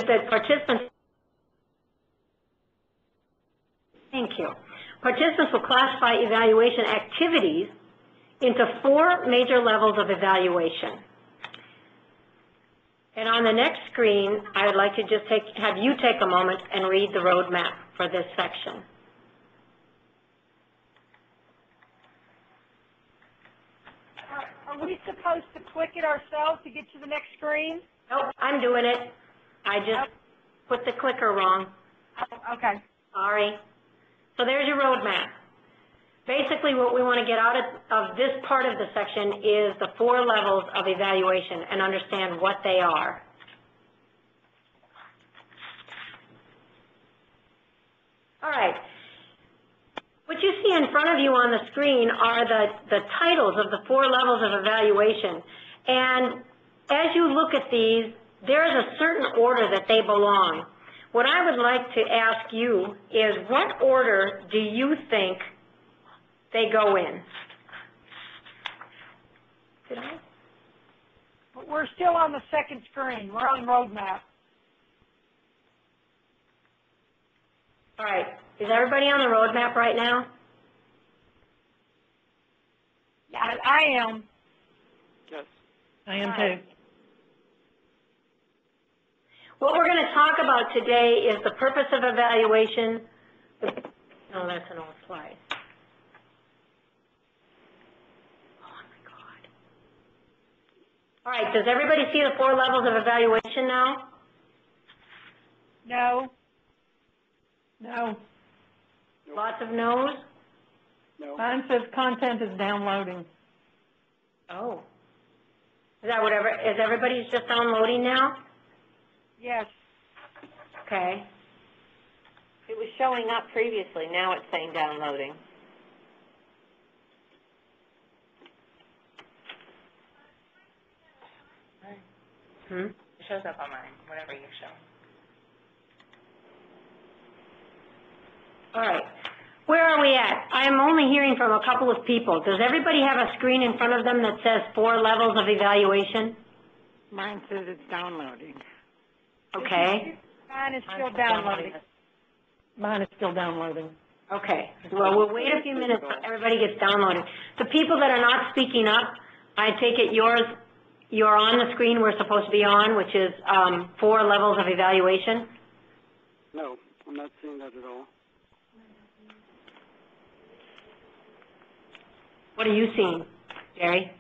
that participants, thank you, participants will classify evaluation activities into 4 major levels of evaluation. And on the next screen, I would like to just have you take a moment and read the roadmap for this section. Are we supposed to click it ourselves to get to the next screen? Nope, I'm doing it. I just put the clicker wrong. Oh, okay. Sorry. So there's your roadmap. Basically, what we want to get out of this part of the section is the 4 levels of evaluation and understand what they are. All right. What you see in front of you on the screen are the titles of the 4 levels of evaluation. And as you look at these, there is a certain order that they belong. What I would like to ask you is, what order do you think they go in? Did I? We're still on the second screen. We're on roadmap. All right. Is everybody on the roadmap right now? Yeah, I am. Yes. I am too. What we're going to talk about today is the purpose of evaluation. No, that's an old slide. Oh, my God. All right. Does everybody see the 4 levels of evaluation now? No. No. Lots of no's? No. Mine says content is downloading. Oh. Is everybody's just downloading now? Yes. Okay. It was showing up previously. Now it's saying downloading. It shows up on mine, whatever you're showing. All right. Where are we at? I'm only hearing from a couple of people. Does everybody have a screen in front of them that says 4 levels of evaluation? Mine says it's downloading. Okay. Mine is still downloading. Mine is still downloading. Okay. Well, we'll wait a few minutes so everybody gets downloaded. The people that are not speaking up, I take it you're on the screen we're supposed to be on, which is 4 levels of evaluation? No, I'm not seeing that at all. What are you seeing, Jerry?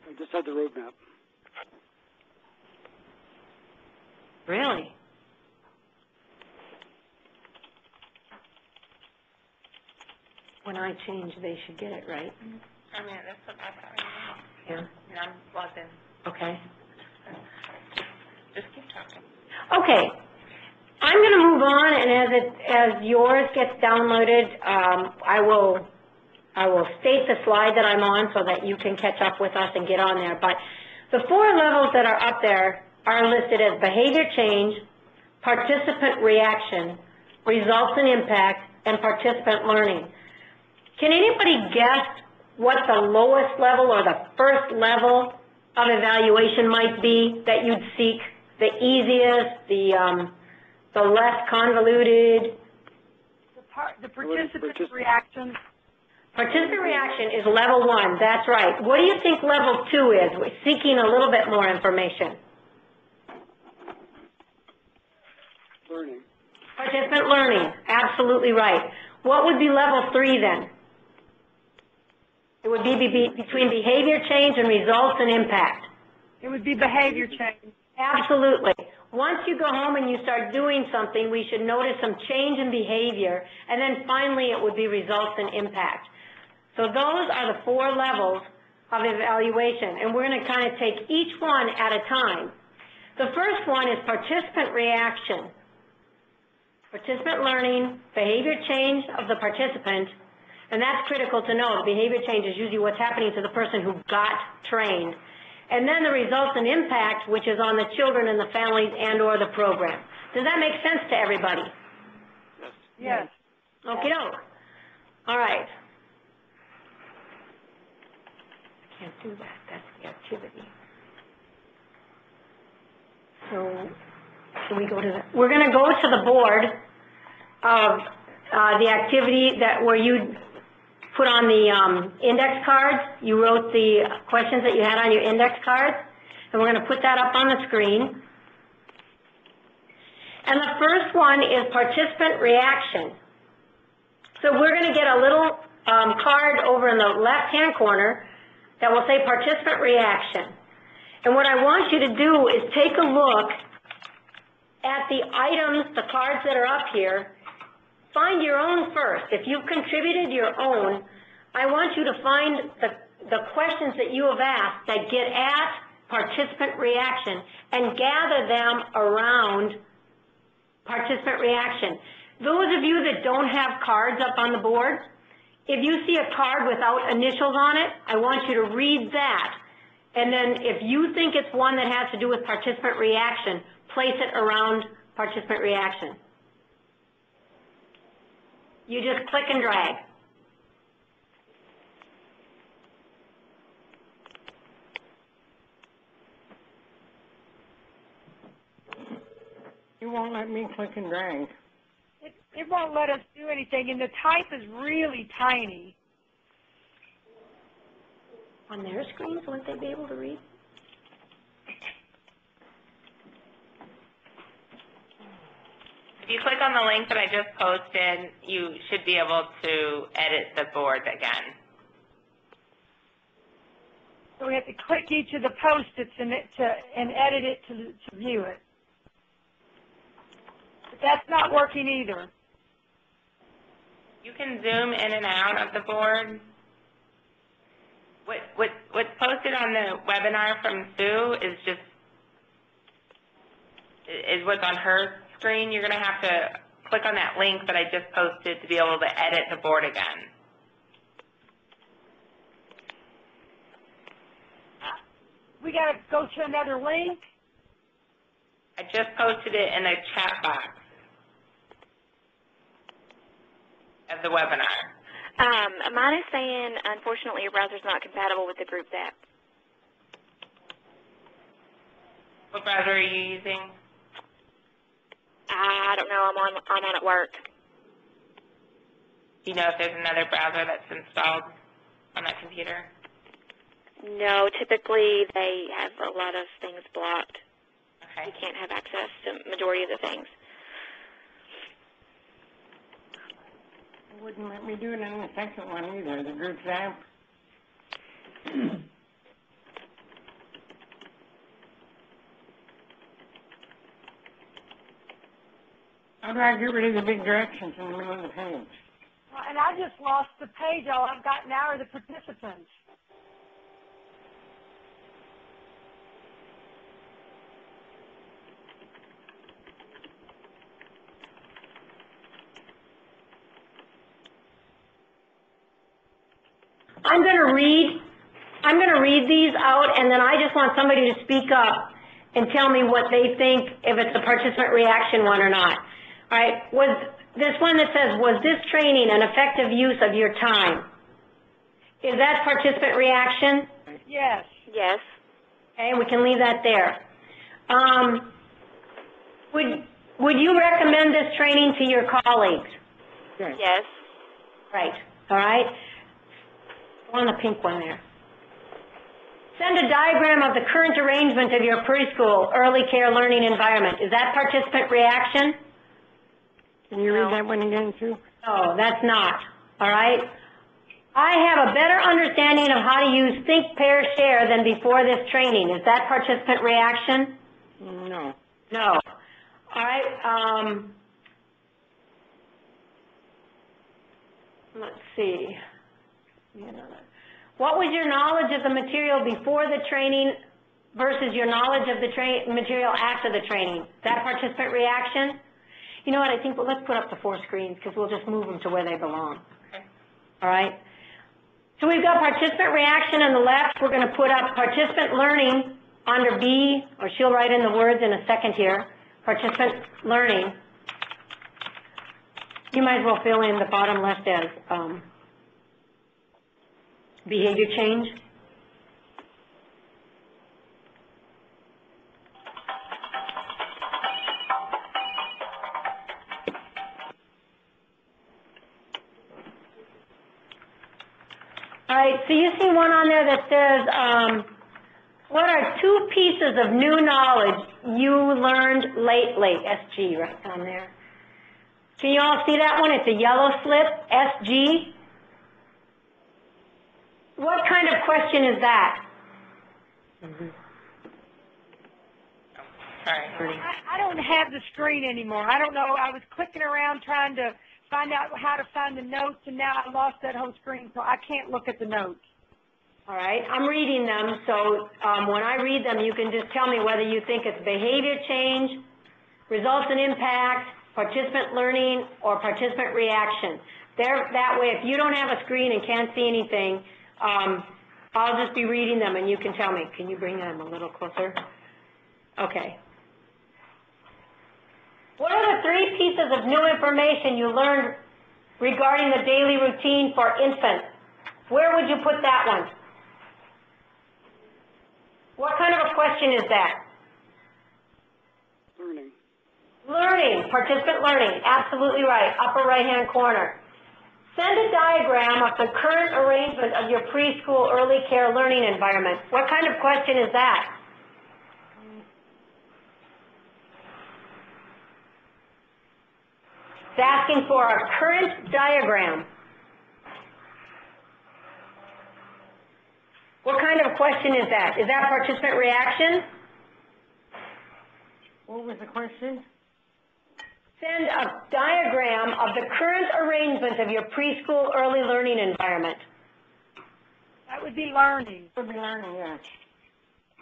I just had the roadmap. Really? When I change, they should get it, right? I mean, that's what I've got right now. Yeah. And I'm logged in. Okay. Just keep talking. Okay. I'm going to move on, and as yours gets downloaded, I will state the slide that I'm on so that you can catch up with us and get on there. But the 4 levels that are up there are listed as behavior change, participant reaction, results and impact, and participant learning. Can anybody guess what the lowest level or the first level of evaluation might be that you'd seek? The easiest, the less convoluted? The participant reaction. Participant reaction is level 1, that's right. What do you think level 2 is? We're seeking a little bit more information. Learning. Participant learning, absolutely right. What would be level 3 then? It would be between behavior change and results and impact. It would be behavior change. Absolutely. Once you go home and you start doing something, we should notice some change in behavior, and then finally it would be results and impact. So those are the 4 levels of evaluation, and we're going to kind of take each one at a time. The first one is participant reaction. Participant learning, behavior change of the participant, and that's critical to know. The behavior change is usually what's happening to the person who got trained. And then the results and impact, which is on the children and the families and or the program. Does that make sense to everybody? Yes. Yes. Okey-doke. All right. I can't do that. That's the activity. So Can we go to the, we're gonna go to the board of, the activity where you put on the, index cards. You wrote the questions that you had on your index cards, and we're gonna put that up on the screen. And the first one is participant reaction. So we're gonna get a little, card over in the left-hand corner that will say participant reaction. And what I want you to do is take a look at the items, the cards that are up here. Find your own first. If you've contributed your own, I want you to find the questions that you have asked that get at participant reaction and gather them around participant reaction. Those of you that don't have cards up on the board, if you see a card without initials on it, I want you to read that. And then if you think it's one that has to do with participant reaction, place it around participant reaction. You just click and drag. You won't let me click and drag. It won't let us do anything, and the type is really tiny. On their screens, wouldn't they be able to read? If you click on the link that I just posted, you should be able to edit the board again. So we have to click each of the post-its and edit it to view it. But that's not working either. You can zoom in and out of the board. What's posted on the webinar from Sue is what's on her screen. You're going to have to click on that link that I just posted to be able to edit the board again. We got to go to another link. I just posted it in the chat box of the webinar. Mine is saying, unfortunately, your browser is not compatible with the group app. What browser are you using? I don't know. I'm on at work. Do you know if there's another browser that's installed on that computer? No, typically they have a lot of things blocked. Okay. You can't have access to the majority of the things. It wouldn't let me do it in the second one either, the group app. How do I get rid of the big directions in the middle of the page? And I just lost the page. All I've got now are the participants. I'm going to read these out, and then I just want somebody to speak up and tell me what they think, if it's a participant reaction one or not. All right, was this one that says, was this training an effective use of your time? Is that participant reaction? Yes. Yes. Okay, we can leave that there. Would you recommend this training to your colleagues? Yes. Right, all right. On the pink one there. Send a diagram of the current arrangement of your preschool early care learning environment. Is that participant reaction? Can you read that one again, too? No, that's not, all right? I have a better understanding of how to use think, pair, share than before this training. Is that participant reaction? No. No. All right, let's see. What was your knowledge of the material before the training versus your knowledge of the material after the training? Is that participant reaction? You know what, I think, well, let's put up the 4 screens because we'll just move them to where they belong. Okay. All right? So we've got participant reaction on the left. We're going to put up participant learning under B, or she'll write in the words in a second here, participant learning. You might as well fill in the bottom left as behavior change. right, so you see one on there that says, what are 2 pieces of new knowledge you learned lately? SG, right down there. Can you all see that one? It's a yellow slip, SG. What kind of question is that? Sorry. I don't have the screen anymore. I don't know. I was clicking around trying to find out how to find the notes, and now I lost that whole screen, so I can't look at the notes. All right, I'm reading them, so when I read them, you can just tell me whether you think it's behavior change, results in impact, participant learning, or participant reaction. That way, if you don't have a screen and can't see anything, I'll just be reading them and you can tell me. Can you bring them a little closer? Okay. What are the 3 pieces of new information you learned regarding the daily routine for infants? Where would you put that one? What kind of a question is that? Learning. Learning, participant learning, absolutely right, upper right-hand corner. Send a diagram of the current arrangement of your preschool early care learning environment. What kind of question is that? It's asking for a current diagram. What kind of question is that? Is that participant reaction? What was the question? Send a diagram of the current arrangement of your preschool early learning environment. That would be learning. Would be learning, yeah.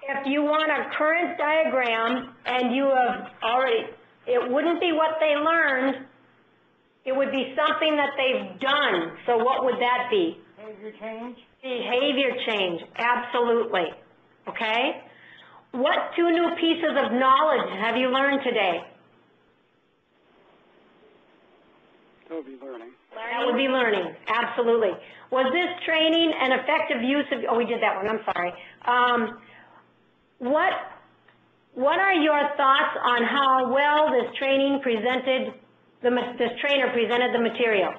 If you want a current diagram and you have already, it wouldn't be what they learned, it would be something that they've done. So what would that be? Behavior change? Behavior change, absolutely. Okay? What 2 new pieces of knowledge have you learned today? That would be learning. That would be learning, absolutely. Was this training an effective use of, oh, we did that one, I'm sorry. What are your thoughts on how well this training presented, this trainer presented the material?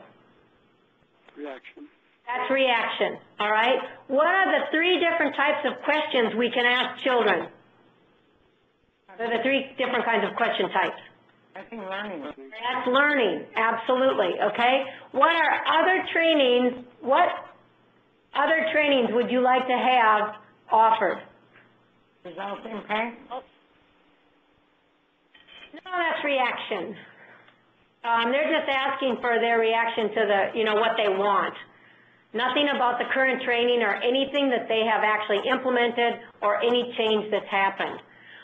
Reaction. That's reaction, all right? What are the 3 different types of questions we can ask children? They're the 3 different kinds of question types. I think learning. That's learning, absolutely, okay? What other trainings would you like to have offered? Results impact? No, that's reaction. They're just asking for their reaction to the, what they want. Nothing about the current training or anything that they have actually implemented or any change that's happened.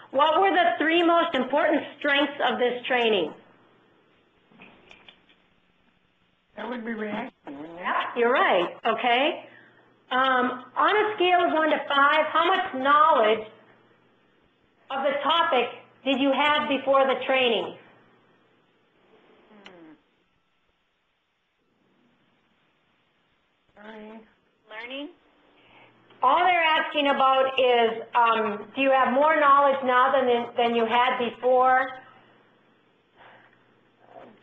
What were the 3 most important strengths of this training? That would be reaction, wouldn't it? Yeah, you're right, okay. On a scale of 1 to 5, how much knowledge of the topic did you have before the training? Learning? All they're asking about is, do you have more knowledge now than you had before?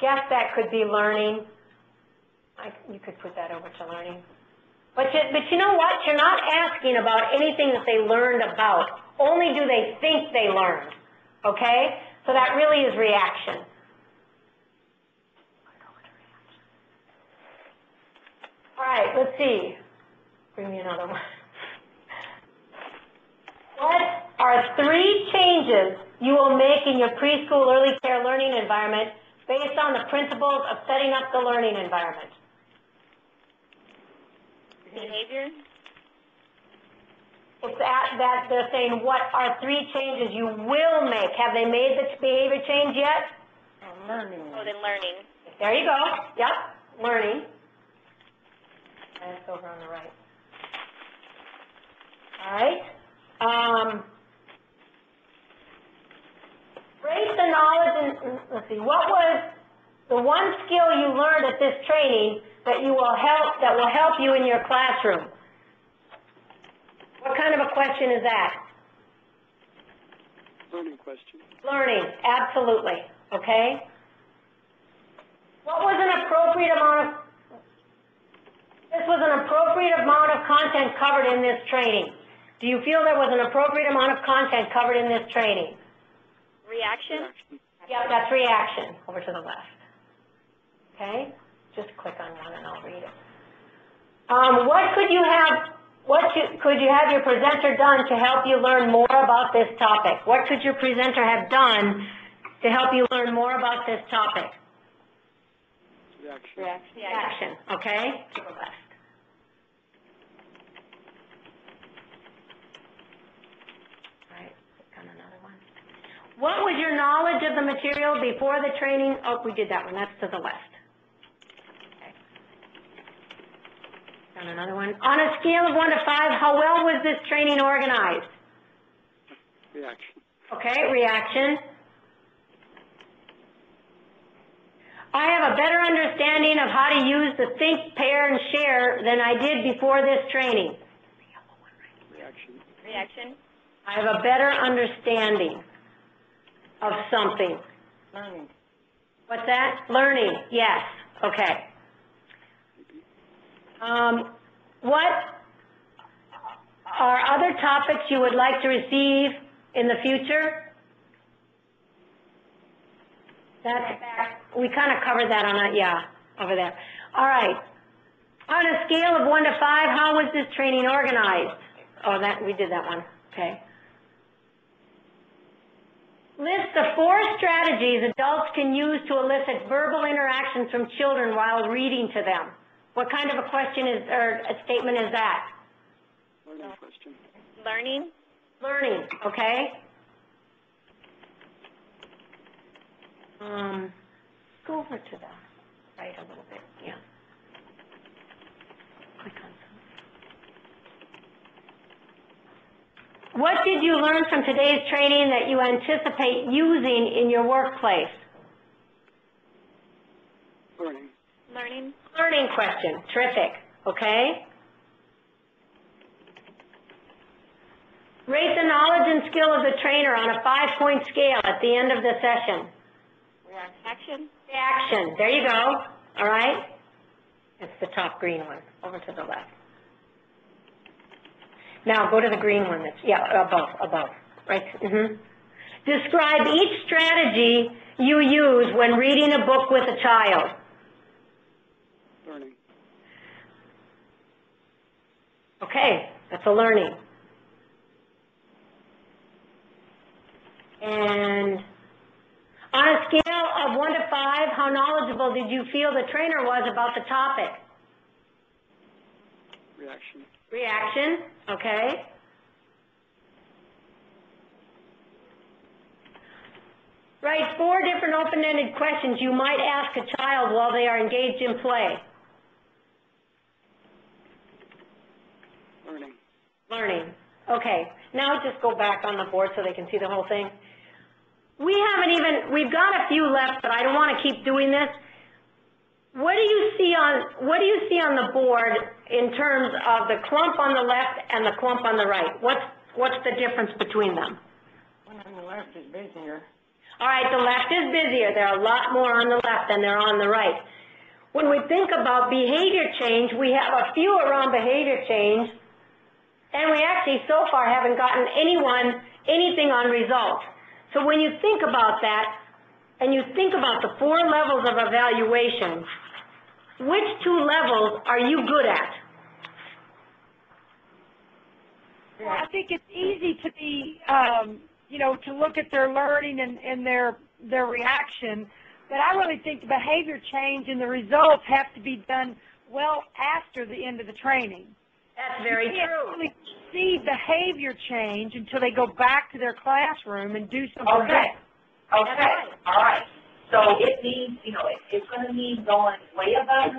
Guess that could be learning. You could put that over to learning. But you know what? You're not asking about anything that they learned about. Only do they think they learned. Okay? So that really is reaction. All right, let's see. Bring me another one. What are 3 changes you will make in your preschool early care learning environment based on the principles of setting up the learning environment? Behavior? It's that they're saying, what are 3 changes you will make? Have they made the behavior change yet? Learning. Oh, then learning. There you go. Yep, learning. And it's over on the right. All right. Rate the knowledge and, let's see, what was the one skill you learned at this training that will help you in your classroom? What kind of a question is that? Learning question. Learning, absolutely, okay? What was an appropriate amount of, this was an appropriate amount of content covered in this training. Do you feel there was an appropriate amount of content covered in this training? Reaction? Yep, that's reaction, over to the left. Okay, just click on one and I'll read it. What could you have your presenter done to help you learn more about this topic? What could your presenter have done to help you learn more about this topic? Reaction. Reaction, okay, to the left. What was your knowledge of the material before the training? Oh, we did that one. That's to the left. Okay. Done another one. On a scale of 1 to 5, how well was this training organized? Reaction. Okay, reaction. I have a better understanding of how to use the think, pair, and share than I did before this training. Reaction. Reaction? I have a better understanding of something. Learning. What's that? Learning, yes. Okay. What are other topics you would like to receive in the future? We kind of covered that on that, yeah, over there. All right. On a scale of 1 to 5, how was this training organized? Oh, we did that one. Okay. List the 4 strategies adults can use to elicit verbal interactions from children while reading to them. What kind of a question or a statement is that? Learning question. Learning? Learning, okay. Go over to the right a little bit, yeah. Click on something. What did you learn from today's training that you anticipate using in your workplace? Learning. Learning? Learning question, terrific, okay. Rate the knowledge and skill of the trainer on a 5-point scale at the end of the session. Reaction? Reaction, there you go, all right. It's the top green one, over to the left. Now go to the green one that's, yeah, above, right? Describe each strategy you use when reading a book with a child. Learning. Okay, that's a learning. And on a scale of 1 to 5, how knowledgeable did you feel the trainer was about the topic? Reaction. Reaction, okay. Write 4 different open-ended questions you might ask a child while they are engaged in play. Learning. Learning. Okay, now just go back on the board so they can see the whole thing. We've got a few left, but I don't want to keep doing this. What do you see on the board in terms of the clump on the left and the clump on the right? What's the difference between them? One on the left is busier. All right, the left is busier. There are a lot more on the left than there are on the right. When we think about behavior change, we have a few around behavior change, and we actually so far haven't gotten anything on results. So when you think about that, and you think about the 4 levels of evaluation, which 2 levels are you good at? Well, I think it's easy to be, to look at their learning and their reaction, but I really think the behavior change and the results have to be done well after the end of the training. That's very you can't true. really see behavior change until they go back to their classroom and do something Okay. different. Okay. All right. So it means, it's going to mean going way above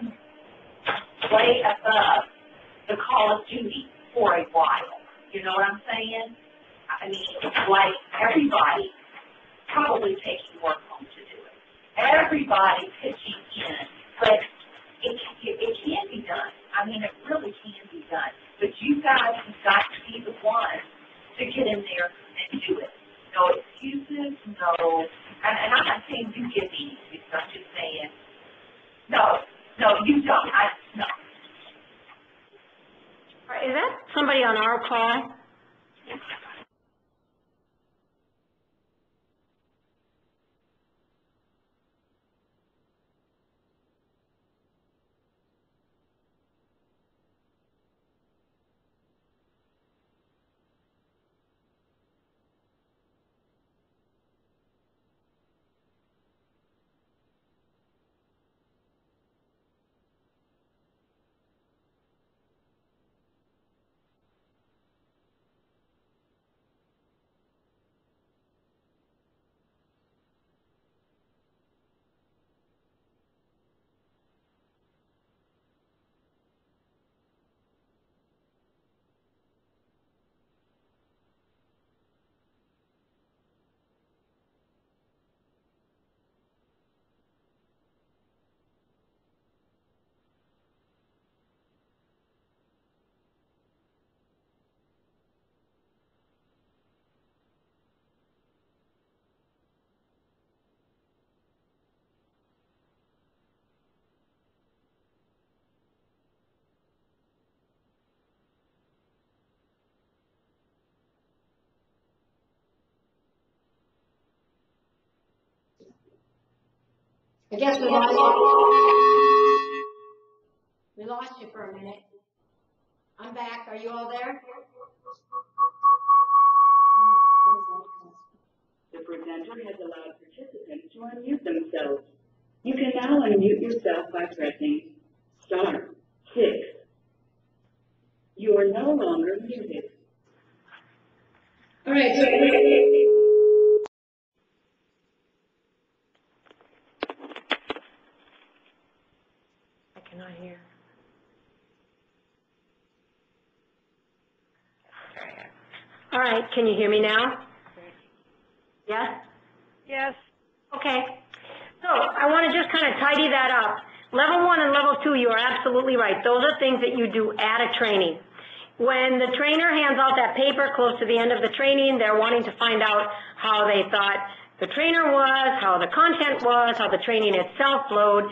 the Call of Duty for a while. You know what I'm saying? I mean, it's like everybody probably taking work home to do it. Everybody pitching in, but it can be done. I mean, it really can be done. But you guys have got to be the ones to get in there and do it. No excuses, no, and I'm not saying you give me excuses, I'm just saying, no, you don't, no. everybody on our call? I guess we lost you. We lost you for a minute. I'm back. Are you all there? The presenter has allowed participants to unmute themselves. You can now unmute yourself by pressing *6. You are no longer muted. All right. I cannot hear. All right. Can you hear me now? Yes? Yes. Okay. So I want to just kind of tidy that up. Level 1 and level 2, you are absolutely right. Those are things that you do at a training. When the trainer hands out that paper close to the end of the training, they're wanting to find out how they thought the trainer was, how the content was, how the training itself flowed.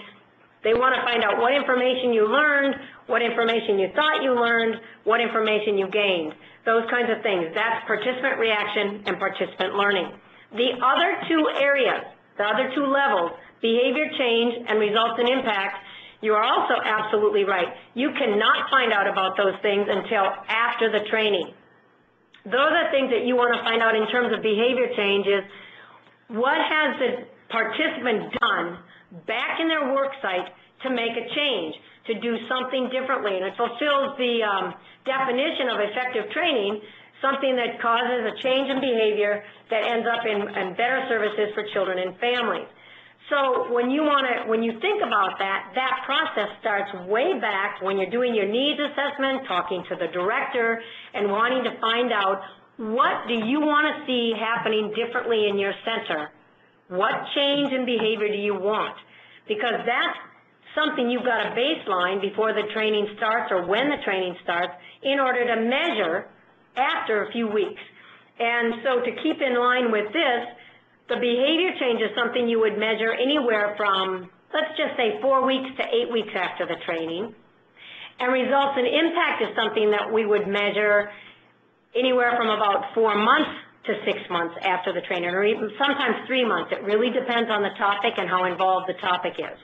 They want to find out what information you learned, what information you thought you learned, what information you gained. Those kinds of things. That's participant reaction and participant learning. The other two areas, the other two levels, behavior change and results and impact, you are also absolutely right. You cannot find out about those things until after the training. Those are things that you want to find out in terms of behavior change is what has the participant done back in their work site to make a change, to do something differently. And it fulfills the definition of effective training, something that causes a change in behavior that ends up in better services for children and families. So when you think about that, that process starts way back when you're doing your needs assessment, talking to the director, and wanting to find out what do you want to see happening differently in your center? What change in behavior do you want? Because that's something you've got a baseline before the training starts or when the training starts in order to measure after a few weeks. And so to keep in line with this, the behavior change is something you would measure anywhere from, let's just say 4 weeks to 8 weeks after the training. And results and impact is something that we would measure anywhere from about 4 months to 6 months after the training, or even sometimes 3 months. It really depends on the topic and how involved the topic is.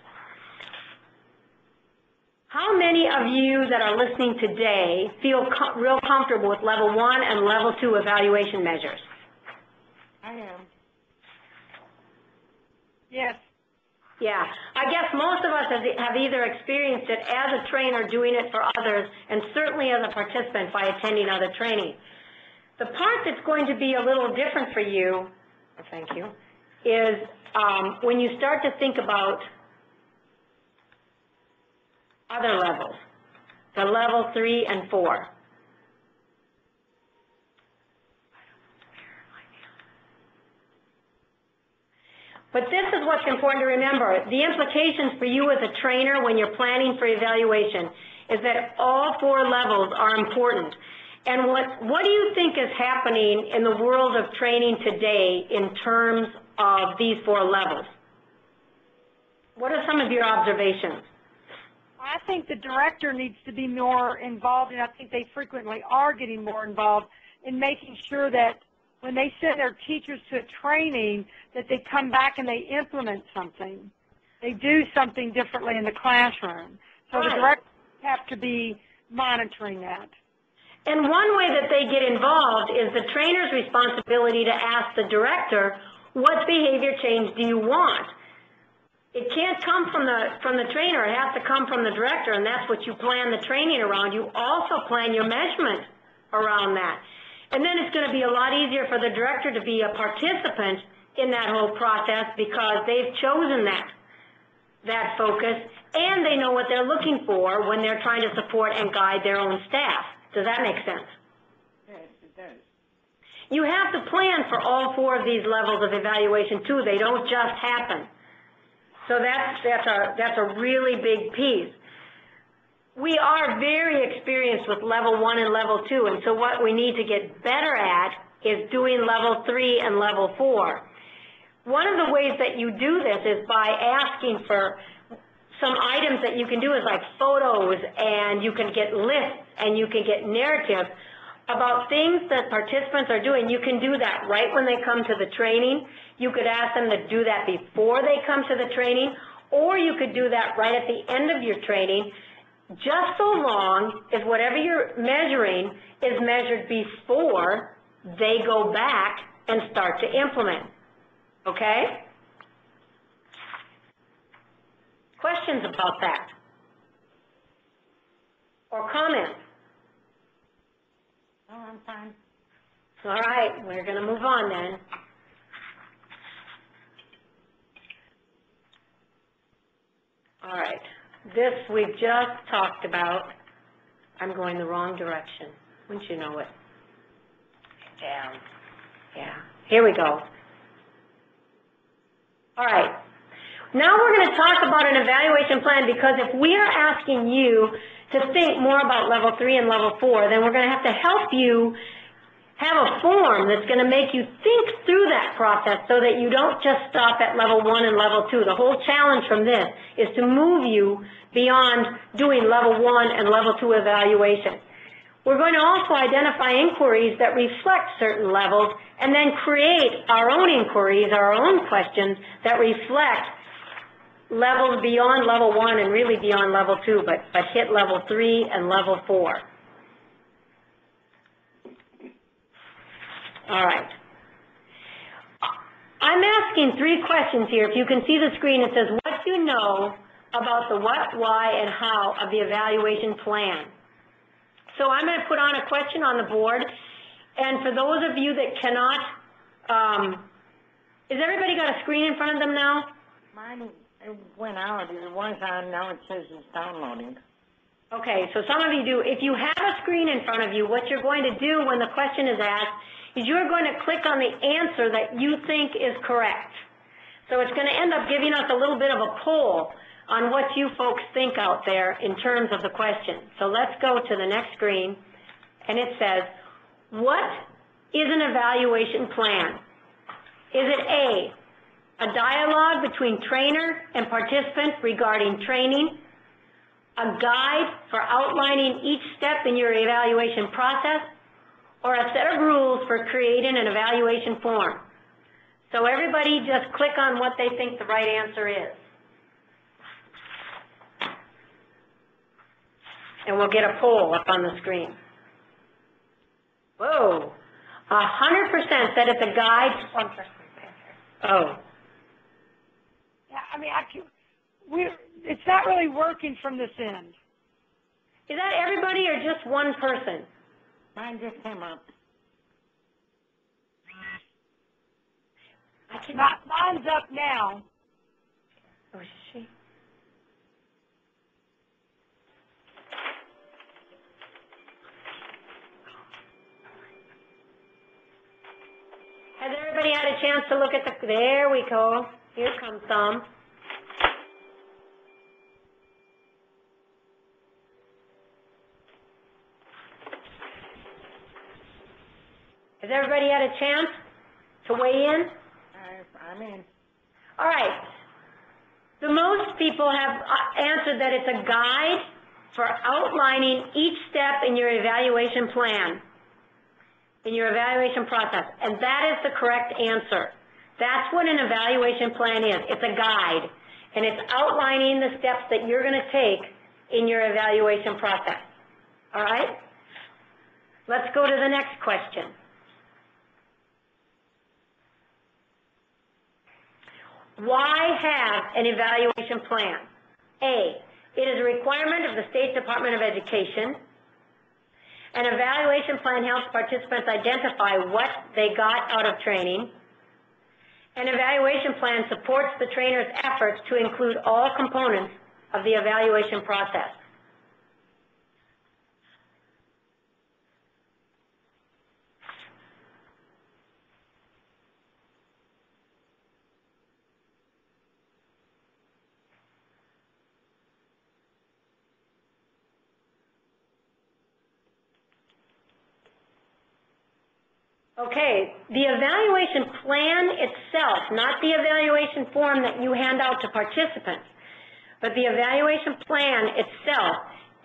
How many of you that are listening today feel real comfortable with level 1 and level 2 evaluation measures? I am. Yes. Yeah, I guess most of us have either experienced it as a trainer doing it for others, and certainly as a participant by attending other training. The part that's going to be a little different for you, thank you, is when you start to think about other levels, the level 3 and 4. But this is what's important to remember. The implications for you as a trainer when you're planning for evaluation is that all 4 levels are important. And what do you think is happening in the world of training today in terms of these 4 levels? What are some of your observations? I think the director needs to be more involved, and I think they frequently are getting more involved in making sure that when they send their teachers to a training, that they come back and they implement something. They do something differently in the classroom. So the directors have to be monitoring that. And one way that they get involved is the trainer's responsibility to ask the director, what behavior change do you want? It can't come from the trainer, it has to come from the director, and that's what you plan the training around. You also plan your measurement around that. And then it's going to be a lot easier for the director to be a participant in that whole process because they've chosen that focus, and they know what they're looking for when they're trying to support and guide their own staff. Does that make sense? Yes, it does. You have to plan for all 4 of these levels of evaluation too. They don't just happen. So that's a really big piece. We are very experienced with level 1 and level 2, and so what we need to get better at is doing level 3 and level 4. One of the ways that you do this is by asking for some items that you can do is like photos, and you can get lists, and you can get narratives about things that participants are doing. You can do that right when they come to the training. You could ask them to do that before they come to the training, or you could do that right at the end of your training, just so long as whatever you're measuring is measured before they go back and start to implement. Okay? Questions about that? Or comments? Oh, I'm fine. All right, we're going to move on then. All right, this we've just talked about. I'm going the wrong direction. Wouldn't you know it? Yeah. Here we go. All right. Now we're going to talk about an evaluation plan, because if we are asking you to think more about level 3 and level 4, then we're going to have to help you have a form that's going to make you think through that process so that you don't just stop at level 1 and level 2. The whole challenge from this is to move you beyond doing level 1 and level 2 evaluation. We're going to also identify inquiries that reflect certain levels and then create our own inquiries, our own questions that reflect levels beyond level 1 and really beyond level 2, but hit level 3 and level 4. All right. I'm asking 3 questions here. If you can see the screen, it says, what do you know about the what, why, and how of the evaluation plan? So I'm going to put on a question on the board, and for those of you that cannot, has everybody got a screen in front of them now? Mine, it went out. It was on, now it says it's downloading. Okay, so some of you do. If you have a screen in front of you, what you're going to do when the question is asked is you're going to click on the answer that you think is correct. So it's going to end up giving us a little bit of a poll on what you folks think out there in terms of the question. So let's go to the next screen, and it says, what is an evaluation plan? Is it A, dialogue between trainer and participant regarding training, a guide for outlining each step in your evaluation process, or a set of rules for creating an evaluation form? So everybody just click on what they think the right answer is. And we'll get a poll up on the screen. Whoa, 100% said it's a guide. 1% answer. Oh. Yeah, I mean, it's not really working from this end. Is that everybody or just one person? Mine just came up. Mine's up now. Oh, is she? Has everybody had a chance to look at the, there we go. Here comes some. Has everybody had a chance to weigh in? I'm in. All right. Most people have answered that it's a guide for outlining each step in your evaluation plan, in your evaluation process, and that is the correct answer. That's what an evaluation plan is. It's a guide, and it's outlining the steps that you're going to take in your evaluation process. All right? Let's go to the next question. Why have an evaluation plan? A, it is a requirement of the State Department of Education. An evaluation plan helps participants identify what they got out of training. An evaluation plan supports the trainer's efforts to include all components of the evaluation process. Okay, the evaluation plan itself, not the evaluation form that you hand out to participants, but the evaluation plan itself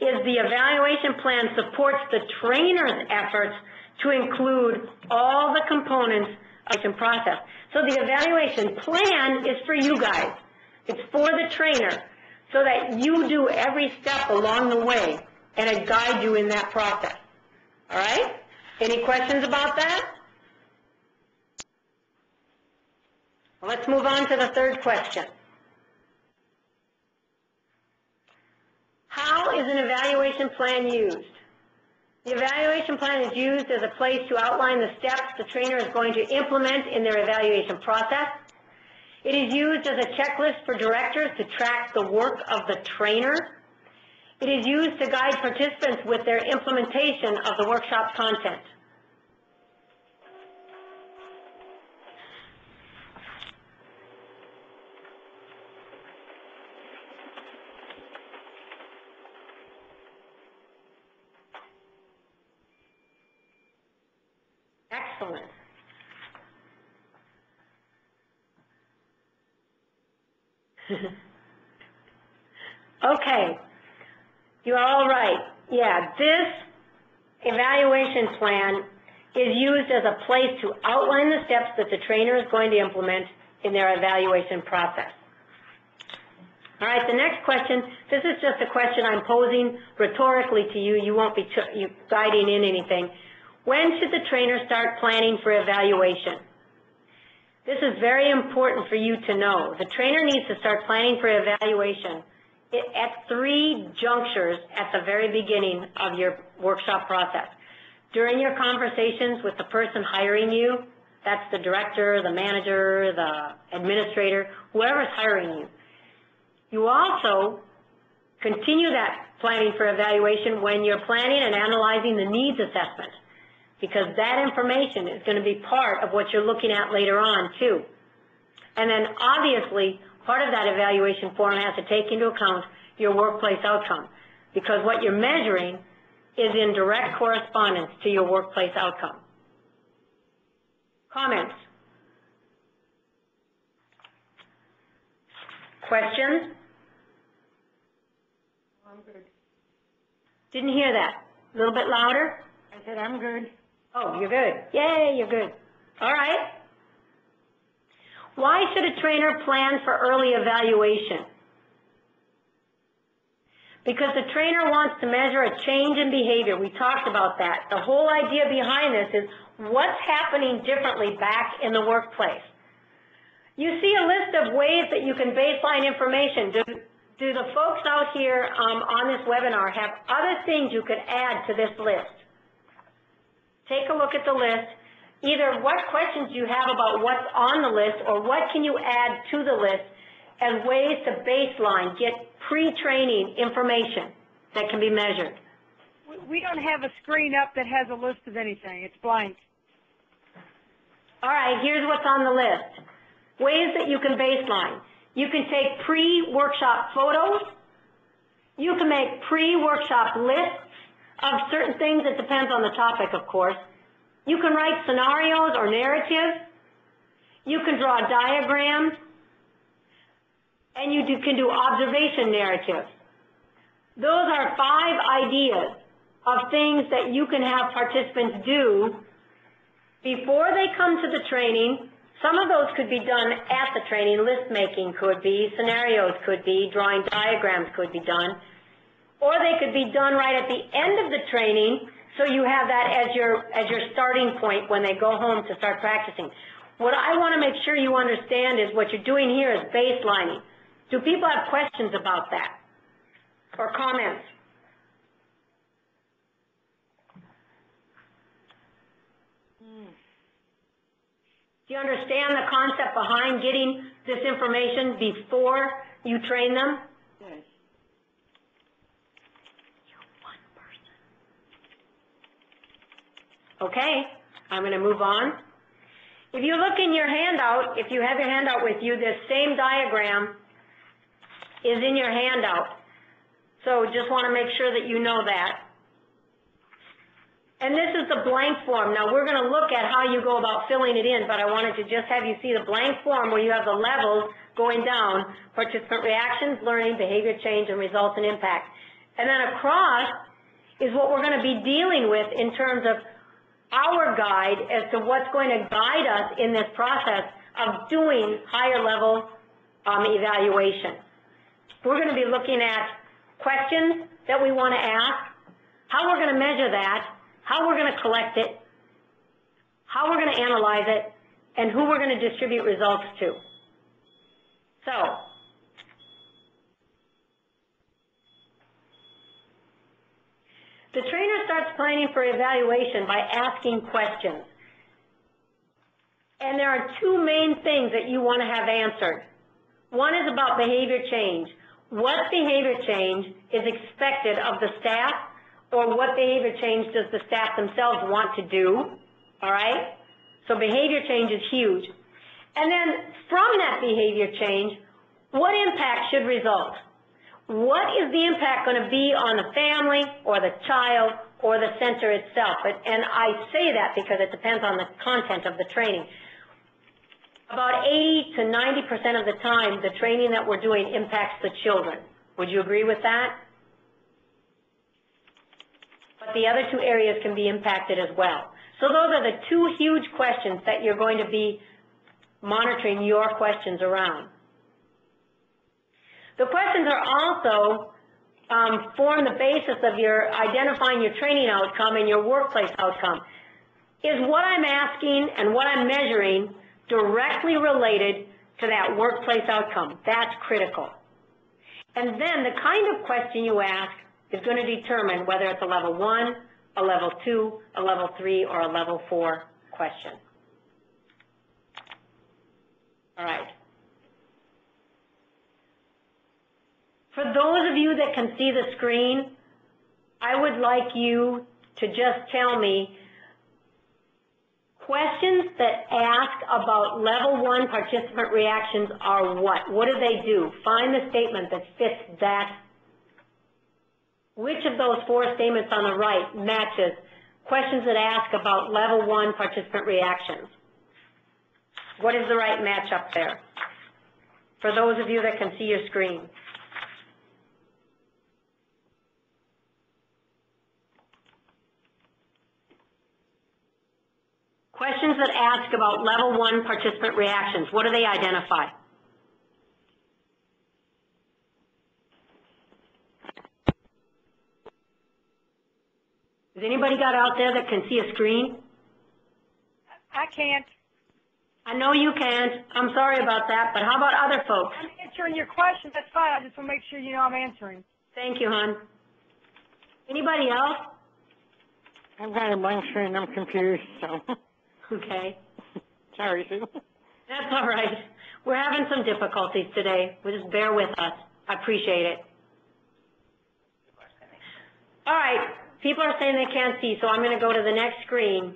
is the evaluation plan supports the trainer's efforts to include all the components of the process. So the evaluation plan is for you guys. It's for the trainer so that you do every step along the way and it guides you in that process. All right? Any questions about that? Let's move on to the third question. How is an evaluation plan used? The evaluation plan is used as a place to outline the steps the trainer is going to implement in their evaluation process. It is used as a checklist for directors to track the work of the trainer. It is used to guide participants with their implementation of the workshop content. Excellent. Okay, you're all right. Yeah, this evaluation plan is used as a place to outline the steps that the trainer is going to implement in their evaluation process. All right, the next question, this is just a question I'm posing rhetorically to you. You won't be guiding in anything. When should the trainer start planning for evaluation? This is very important for you to know. The trainer needs to start planning for evaluation at 3 junctures at the very beginning of your workshop process. During your conversations with the person hiring you, that's the director, the manager, the administrator, whoever's hiring you. You also continue that planning for evaluation when you're planning and analyzing the needs assessment, because that information is going to be part of what you're looking at later on, too. And then, obviously, part of that evaluation form has to take into account your workplace outcome, because what you're measuring is in direct correspondence to your workplace outcome. Comments? Questions? I'm good. Didn't hear that. A little bit louder? I said I'm good. Oh, you're good. Yay, you're good. All right. Why should a trainer plan for early evaluation? Because the trainer wants to measure a change in behavior. We talked about that. The whole idea behind this is what's happening differently back in the workplace. You see a list of ways that you can baseline information. Do the folks out here on this webinar have other things you could add to this list? Take a look at the list. Either what questions you have about what's on the list or what can you add to the list as ways to baseline, get pre-training information that can be measured. We don't have a screen up that has a list of anything. It's blank. All right, here's what's on the list. Ways that you can baseline. You can take pre-workshop photos. You can make pre-workshop lists of certain things. It depends on the topic, of course. You can write scenarios or narratives. You can draw diagrams. and you can do observation narratives. Those are 5 ideas of things that you can have participants do before they come to the training. Some of those could be done at the training. List making could be, scenarios could be, drawing diagrams could be done, or they could be done right at the end of the training, so you have that as your starting point when they go home to start practicing. What I want to make sure you understand is what you're doing here is baselining. Do people have questions about that or comments? Do you understand the concept behind getting this information before you train them? Yes. Okay, I'm going to move on. If you look in your handout, if you have your handout with you, this same diagram is in your handout. So just want to make sure that you know that. And this is the blank form. Now we're going to look at how you go about filling it in, but I wanted to just have you see the blank form where you have the levels going down: participant reactions, learning, behavior change, and results and impact. And then across is what we're going to be dealing with in terms of our guide as to what's going to guide us in this process of doing higher level evaluation. We're going to be looking at questions that we want to ask, how we're going to measure that, how we're going to collect it, how we're going to analyze it, and who we're going to distribute results to. So, the trainer starts planning for evaluation by asking questions. And there are 2 main things that you want to have answered. One is about behavior change. What behavior change is expected of the staff, or what behavior change does the staff themselves want to do, all right? So behavior change is huge. And then from that behavior change, what impact should result? What is the impact going to be on the family or the child or the center itself? And I say that because it depends on the content of the training. About 80 to 90% of the time, the training that we're doing impacts the children. Would you agree with that? But the other 2 areas can be impacted as well. So those are the 2 huge questions that you're going to be monitoring your questions around. The questions are also form the basis of your identifying your training outcome and your workplace outcome. Is what I'm asking and what I'm measuring directly related to that workplace outcome? That's critical. And then the kind of question you ask is going to determine whether it's a level 1, a level 2, a level 3, or a level 4 question. All right. For those of you that can see the screen, I would like you to just tell me questions that ask about level 1 participant reactions are what? What do they do? Find the statement that fits that. Which of those 4 statements on the right matches questions that ask about level 1 participant reactions? What is the right match up there? For those of you that can see your screen. Questions that ask about level 1 participant reactions, what do they identify? Has anybody got out there that can see a screen? I can't. I know you can't. I'm sorry about that, but how about other folks? I'm answering your question. That's fine. I just want to make sure you know I'm answering. Thank you, hon. Anybody else? I've got a blank screen. I'm confused, so. Okay. Sorry, Sue. That's all right. We're having some difficulties today. Just bear with us. I appreciate it. All right. People are saying they can't see, so I'm going to go to the next screen.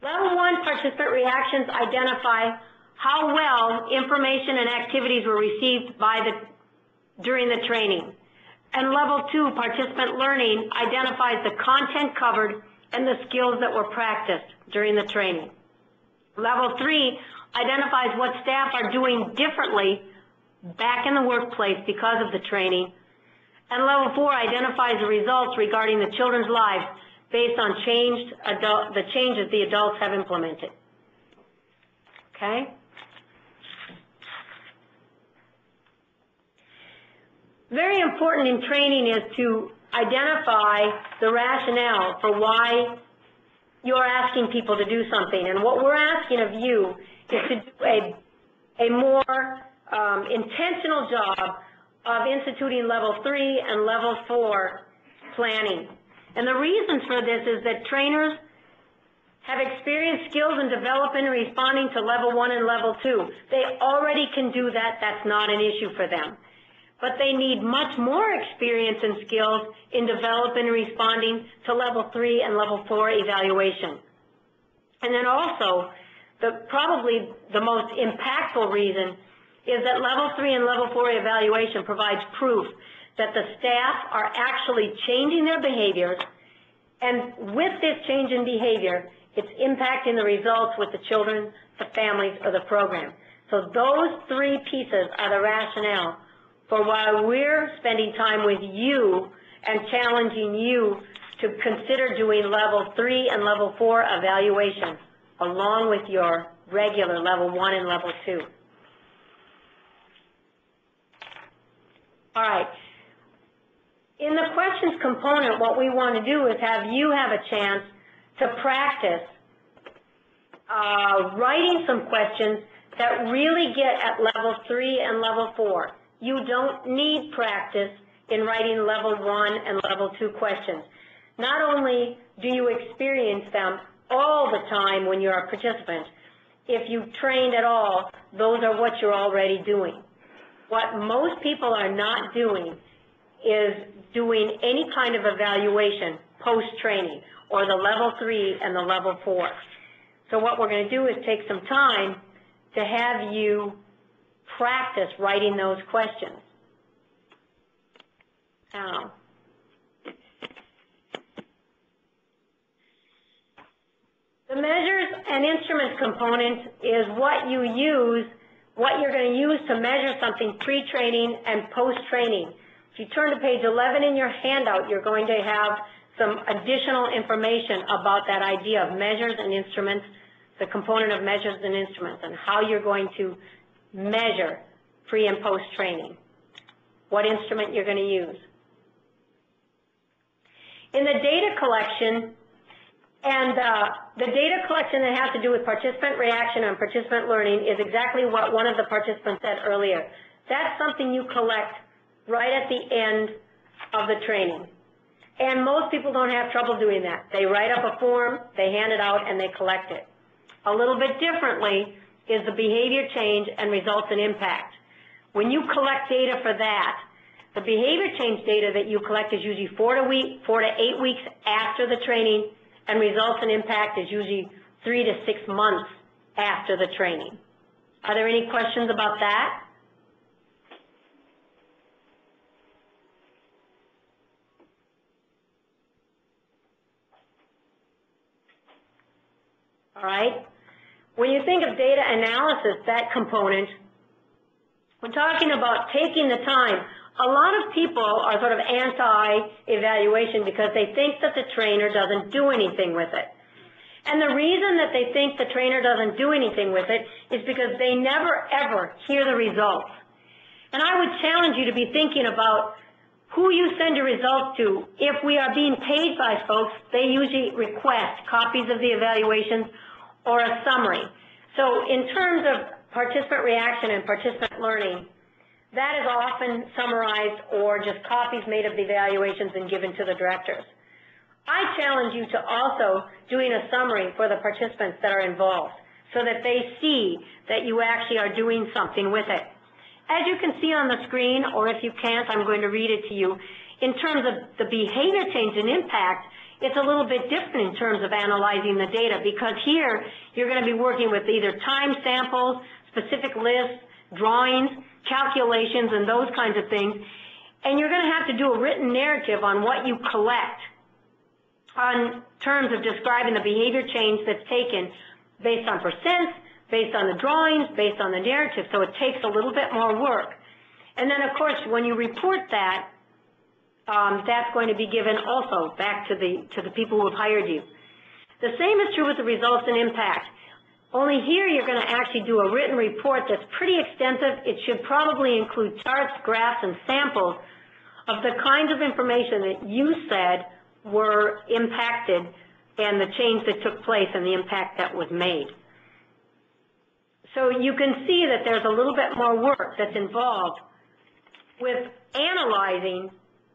Level 1 participant reactions identify how well information and activities were received during the training. And level 2 participant learning identifies the content covered and the skills that were practiced during the training. Level 3 identifies what staff are doing differently back in the workplace because of the training. And level 4 identifies the results regarding the children's lives based on the changes the adults have implemented. Okay? Very important in training is to identify the rationale for why you're asking people to do something. And what we're asking of you is to do a more intentional job of instituting level 3 and level 4 planning. And the reasons for this is that trainers have experienced skills in developing and responding to level 1 and level 2. They already can do that. That's not an issue for them. But they need much more experience and skills in developing and responding to level 3 and level 4 evaluation. And then also, probably the most impactful reason is that level 3 and level 4 evaluation provides proof that the staff are actually changing their behaviors, and with this change in behavior, it's impacting the results with the children, the families, or the program. So those 3 pieces are the rationale for why we're spending time with you and challenging you to consider doing level 3 and level 4 evaluation along with your regular level 1 and level 2. All right. In the questions component, what we want to do is have you have a chance to practice writing some questions that really get at level 3 and level 4. You don't need practice in writing level 1 and level 2 questions. Not only do you experience them all the time when you're a participant, if you've trained at all, those are what you're already doing. What most people are not doing is doing any kind of evaluation post-training, or the level 3 and the level 4. So what we're going to do is take some time to have you practice writing those questions. Now, the measures and instruments component is what you use, what you're going to use to measure something pre-training and post-training. If you turn to page 11 in your handout, you're going to have some additional information about that idea of measures and instruments, the component of measures and instruments, and how you're going to measure pre- and post-training, what instrument you're going to use. In the data collection, and the data collection that has to do with participant reaction and participant learning is exactly what one of the participants said earlier. That's something you collect right at the end of the training. And most people don't have trouble doing that. They write up a form, they hand it out, and they collect it. A little bit differently is the behavior change and results in impact. When you collect data for that, the behavior change data that you collect is usually 4 to 8 weeks after the training, and results in impact is usually 3 to 6 months after the training. Are there any questions about that? All right. When you think of data analysis, that component, we're talking about taking the time. A lot of people are sort of anti-evaluation because they think that the trainer doesn't do anything with it. And the reason that they think the trainer doesn't do anything with it is because they never, ever hear the results. And I would challenge you to be thinking about who you send your results to. If we are being paid by folks, they usually request copies of the evaluations or a summary. So in terms of participant reaction and participant learning, that is often summarized or just copies made of the evaluations and given to the directors. I challenge you to also doing a summary for the participants that are involved so that they see that you actually are doing something with it. As you can see on the screen, or if you can't, I'm going to read it to you. In terms of the behavior change and impact, it's a little bit different in terms of analyzing the data, because here you're going to be working with either time samples, specific lists, drawings, calculations, and those kinds of things, and you're going to have to do a written narrative on what you collect on terms of describing the behavior change that's taken based on percents, based on the drawings, based on the narrative, so it takes a little bit more work. And then, of course, when you report that, that's going to be given also back to the people who have hired you. The same is true with the results and impact. Only here you're going to actually do a written report that's pretty extensive. It should probably include charts, graphs, and samples of the kinds of information that you said were impacted and the change that took place and the impact that was made. So you can see that there's a little bit more work that's involved with analyzing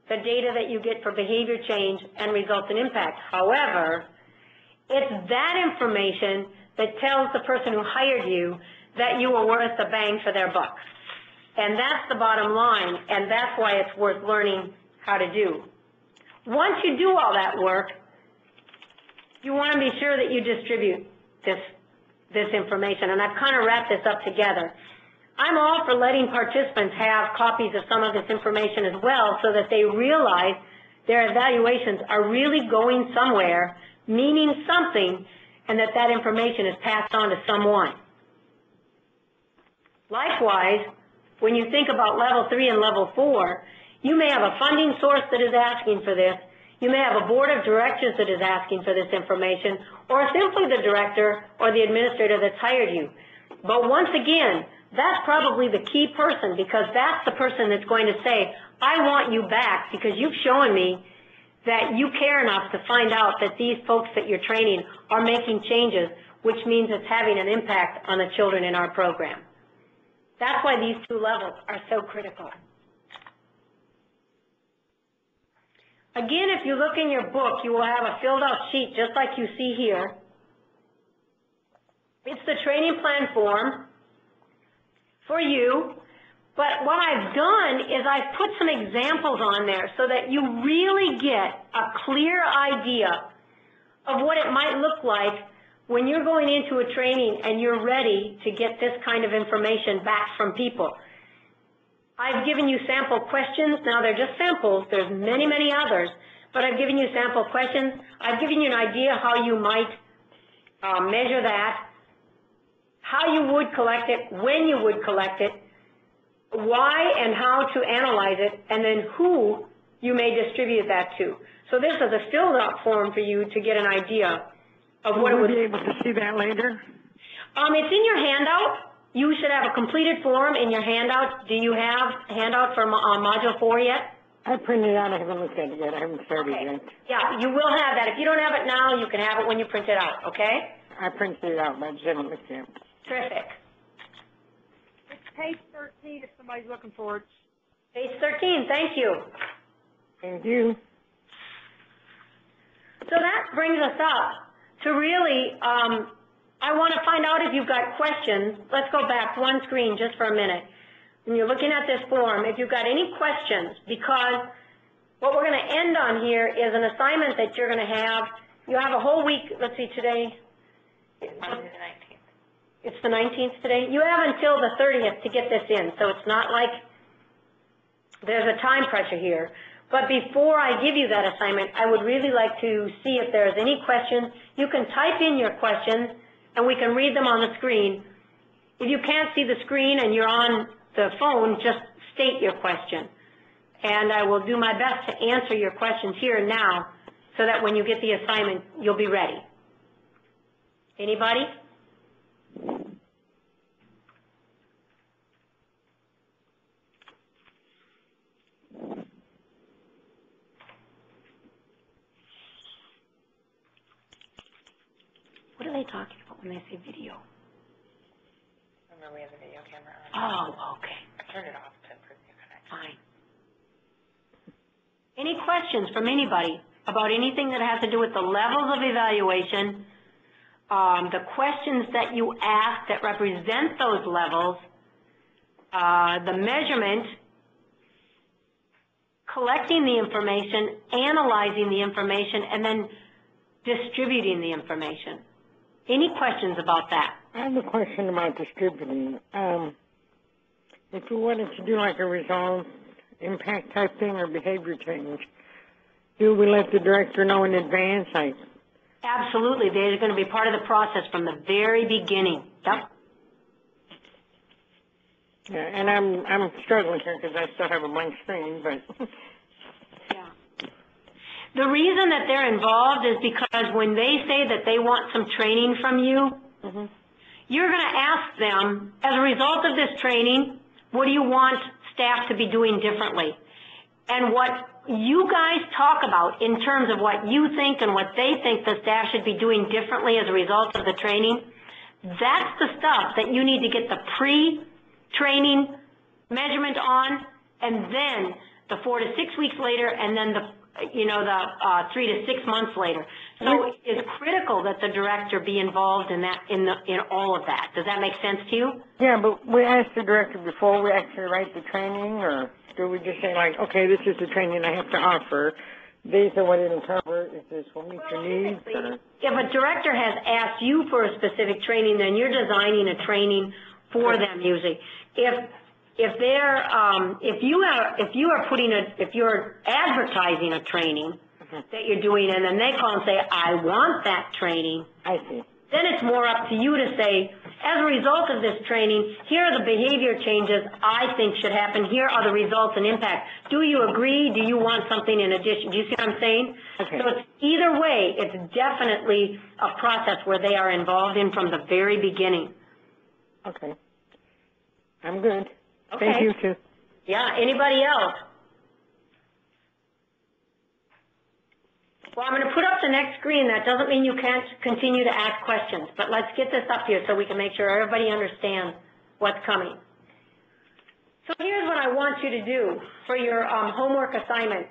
the data that you get for behavior change and results and impact. However, it's that information that tells the person who hired you that you were worth the bang for their buck. And that's the bottom line, and that's why it's worth learning how to do. Once you do all that work, you want to be sure that you distribute this information, and I've kind of wrapped this up together. I'm all for letting participants have copies of some of this information as well so that they realize their evaluations are really going somewhere, meaning something, and that that information is passed on to someone. Likewise, when you think about level 3 and level 4, you may have a funding source that is asking for this, you may have a board of directors that is asking for this information, or simply the director or the administrator that's hired you. But once again, that's probably the key person, because that's the person that's going to say, I want you back because you've shown me that you care enough to find out that these folks that you're training are making changes, which means it's having an impact on the children in our program. That's why these two levels are so critical. Again, if you look in your book, you will have a filled out sheet just like you see here. It's the training plan form for you, but what I've done is I've put some examples on there so that you really get a clear idea of what it might look like when you're going into a training and you're ready to get this kind of information back from people. I've given you sample questions. Now, they're just samples. There's many, many others, but I've given you sample questions. I've given you an idea how you might measure that, how you would collect it, when you would collect it, why and how to analyze it, and then who you may distribute that to. So this is a filled out form for you to get an idea of what it would be. Will we be able to see that later? It's in your handout. You should have a completed form in your handout. Do you have a handout for Module 4 yet? I printed it out. I haven't looked at it yet. I haven't started yet. Yeah, you will have that. If you don't have it now, you can have it when you print it out, okay? I printed it out, but I just haven't looked at it. Terrific. It's page 13 if somebody's looking for it. Page 13, thank you. Thank you. So that brings us up to really, I want to find out if you've got questions. Let's go back one screen just for a minute. When you're looking at this form, if you've got any questions, because what we're going to end on here is an assignment that you're going to have. You have a whole week. Let's see, today. Monday the 19th. It's the 19th today. You have until the 30th to get this in, so it's not like there's a time pressure here. But before I give you that assignment, I would really like to see if there's any questions. You can type in your questions, and we can read them on the screen. If you can't see the screen and you're on the phone, just state your question. And I will do my best to answer your questions here and now so that when you get the assignment, you'll be ready. Anybody? What are they talking about when they say video? Remember, we have the video camera on. Oh, okay. I turned it off to improve your connection. Fine. Any questions from anybody about anything that has to do with the levels of evaluation, the questions that you ask that represent those levels, the measurement, collecting the information, analyzing the information, and then distributing the information? Any questions about that? I have a question about distributing. If you wanted to do like a result impact type thing or behavior change, do we let the director know in advance? Absolutely. They're going to be part of the process from the very beginning. Yep. Yeah, and I'm struggling here because I still have a blank screen, but. Yeah. The reason that they're involved is because when they say that they want some training from you, you're going to ask them, as a result of this training, what do you want staff to be doing differently? And what you guys talk about in terms of what you think and what they think the staff should be doing differently as a result of the training, that's the stuff that you need to get the pre-training measurement on, and then the 4 to 6 weeks later, and then the 3 to 6 months later. So it's critical that the director be involved in that, in all of that. Does that make sense to you? Yeah, but we asked the director before we actually write the training, or do we just say like, okay, this is the training I have to offer, these are what it'll cover, is this will meet your needs? Or? If a director has asked you for a specific training, then you're designing a training for them usually. If you're advertising a training that you're doing, and then they call and say, I want that training. I see. Then it's more up to you to say, as a result of this training, here are the behavior changes I think should happen. Here are the results and impact. Do you agree? Do you want something in addition? Do you see what I'm saying? Okay. So it's either way, it's definitely a process where they are involved in from the very beginning. Okay. I'm good. Okay. Thank you, too. Yeah, anybody else? Well, I'm going to put up the next screen. That doesn't mean you can't continue to ask questions, but let's get this up here so we can make sure everybody understands what's coming. So here's what I want you to do for your homework assignment,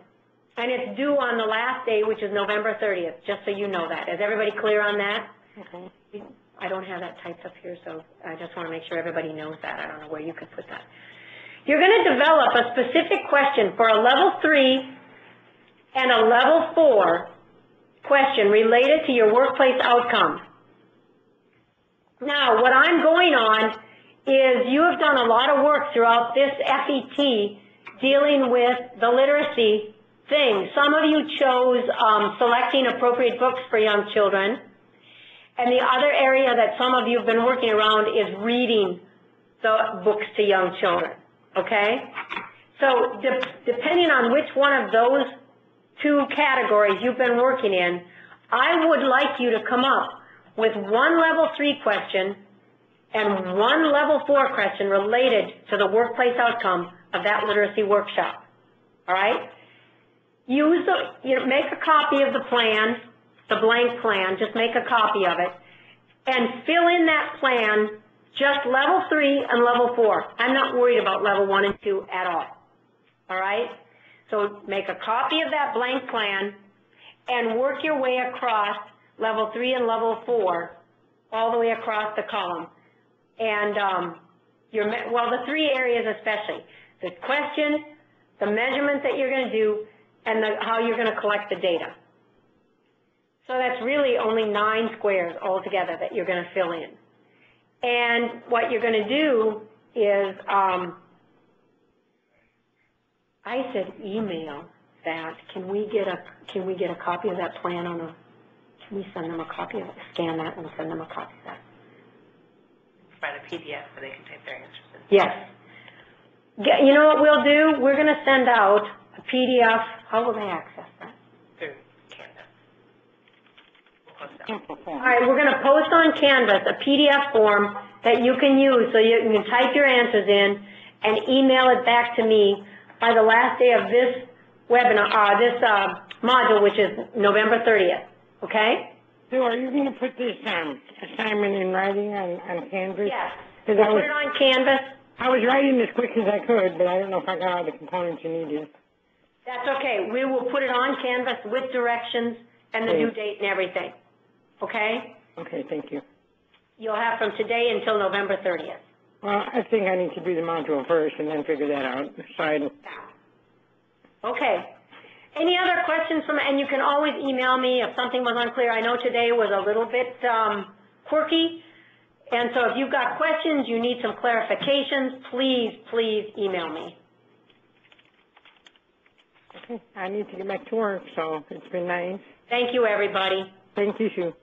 and it's due on the last day, which is November 30th, just so you know that. Is everybody clear on that? Okay. I don't have that typed up here, so I just want to make sure everybody knows that. I don't know where you could put that. You're going to develop a specific question for a level 3 and a level 4 question related to your workplace outcome. Now, what I'm going on is you have done a lot of work throughout this FET dealing with the literacy thing. Some of you chose selecting appropriate books for young children, and the other area that some of you have been working around is reading the books to young children, okay? So depending on which one of those 2 categories you've been working in, I would like you to come up with one level 3 question and one level 4 question related to the workplace outcome of that literacy workshop, all right? Make a copy of the plan, the blank plan, just make a copy of it, and fill in that plan just level 3 and level 4. I'm not worried about level 1 and 2 at all right? So make a copy of that blank plan and work your way across level 3 and level 4, all the way across the column. And the 3 areas especially, the question, the measurement that you're going to do, and how you're going to collect the data. So that's really only 9 squares altogether that you're going to fill in. And what you're going to do is, I said email that. Can we get a copy of that plan on a? Can we send them a copy of it? Scan that and send them a copy of that. Provide a PDF so they can type their answers in. Yes. You know what we'll do? We're going to send out a PDF. How will they access that? Through Canvas. We'll post that. All right, we're going to post on Canvas a PDF form that you can use so you can type your answers in and email it back to me by the last day of this webinar, this module, which is November 30th, okay? So are you going to put this assignment in writing on Canvas? Yes. Put it on Canvas. I was writing as quick as I could, but I don't know if I got all the components you needed. That's okay. We will put it on Canvas with directions and the due date and everything, okay? Okay, thank you. You'll have from today until November 30th. Well, I think I need to do the module first and then figure that out. Okay. Any other questions and you can always email me if something was unclear. I know today was a little bit quirky, and so if you've got questions, you need some clarifications, please email me. Okay, I need to get back to work, so it's been nice. Thank you, everybody. Thank you, Sue.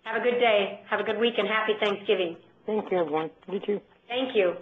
Have a good day. Have a good week, and happy Thanksgiving. Thank you, everyone. You too. Thank you.